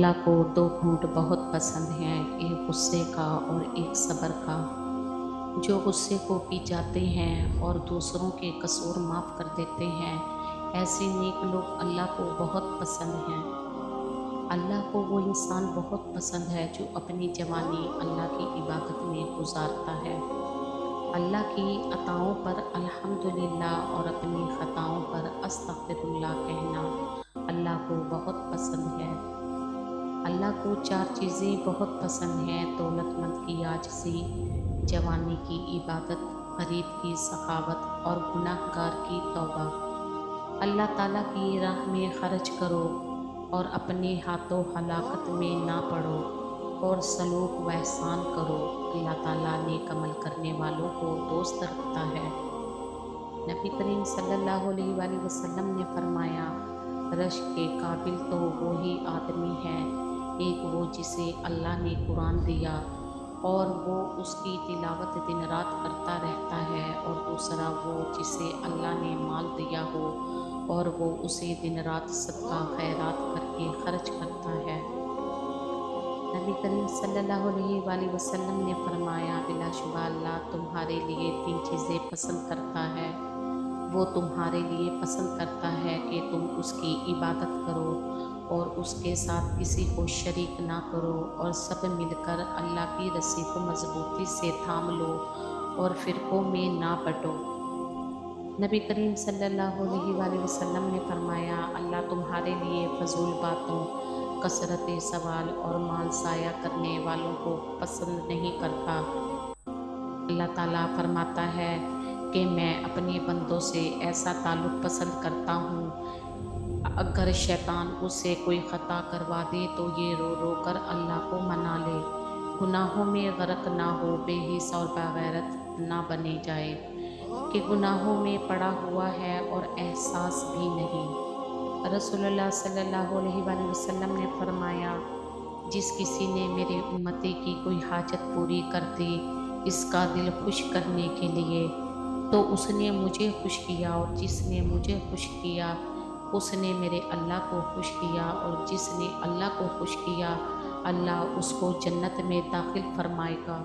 اللہ کو دو گھونٹ بہت پسند ہیں، ایک غصے کا اور ایک صبر کا۔ جو غصے کو پی جاتے ہیں اور دوسروں کے قصور معاف کر دیتے ہیں، ایسے نیک لوگ اللہ کو بہت پسند ہیں۔ اللہ کو وہ انسان بہت پسند ہے جو اپنی جوانی اللہ کی عبادت میں گزارتا ہے، اللہ کی عطاؤں پر الحمدللہ اور اپنی خطاؤں پر استغفر اللہ کہنا اللہ کو بہت پسند ہے۔ اللہ کو چار چیزیں بہت پسند ہیں: دولت مند کی عاجزی، جوانی کی عبادت، غریب کی سخاوت اور گناہ گار کی توبہ۔ اللہ تعالیٰ کی راہ میں خرچ کرو اور اپنے ہاتھوں ہلاکت میں نہ پڑو، اور سلوک و احسان کرو، اللہ تعالیٰ نیک عمل کرنے والوں کو دوست رکھتا ہے۔ نبی کریم صلی اللہ علیہ وآلہ وسلم نے فرمایا، رشک کے قابل تو وہی آدمی ہے، ایک وہ جسے اللہ نے قرآن دیا اور وہ اس کی تلاوت دن رات کرتا رہتا ہے، اور دوسرا وہ جسے اللہ نے مال دیا ہو اور وہ اسے دن رات صدقہ خیرات کر کے خرچ کرتا ہے۔ نبی کریم صلی اللہ علیہ وآلہ وسلم نے فرمایا، بلا شبہ اللہ تمہارے لیے تین چیزیں پسند کرتا ہے۔ وہ تمہارے لیے پسند کرتا ہے کہ تم اس کی عبادت کرو اور اس کے ساتھ کسی کو شریک نہ کرو، اور سب مل کر اللہ کی رسی کو مضبوطی سے تھام لو اور فرقوں میں نہ بٹو۔ نبی کریم صلی اللہ علیہ وآلہ وسلم نے فرمایا، اللہ تمہارے لیے فضول باتوں، کثرت سوال اور مال ضائع کرنے والوں کو پسند نہیں کرتا۔ اللہ تعالیٰ فرماتا ہے کہ میں اپنے بندوں سے ایسا تعلق پسند کرتا ہوں، اگر شیطان اس سے کوئی خطا کروا دے تو یہ رو رو کر اللہ کو منا لے، گناہوں میں غرق نہ ہو، بے حس اور بغیرت نہ بنے جائے کہ گناہوں میں پڑا ہوا ہے اور احساس بھی نہیں۔ رسول اللہ صلی اللہ علیہ وآلہ وسلم نے فرمایا، جس کسی نے میرے امتی کی کوئی حاجت پوری کر دی اس کا دل خوش کرنے کے لیے، تو اس نے مجھے خوش کیا، اور جس نے مجھے خوش کیا اس نے میرے اللہ کو خوش کیا، اور جس نے اللہ کو خوش کیا اللہ اس کو جنت میں داخل فرمائے گا۔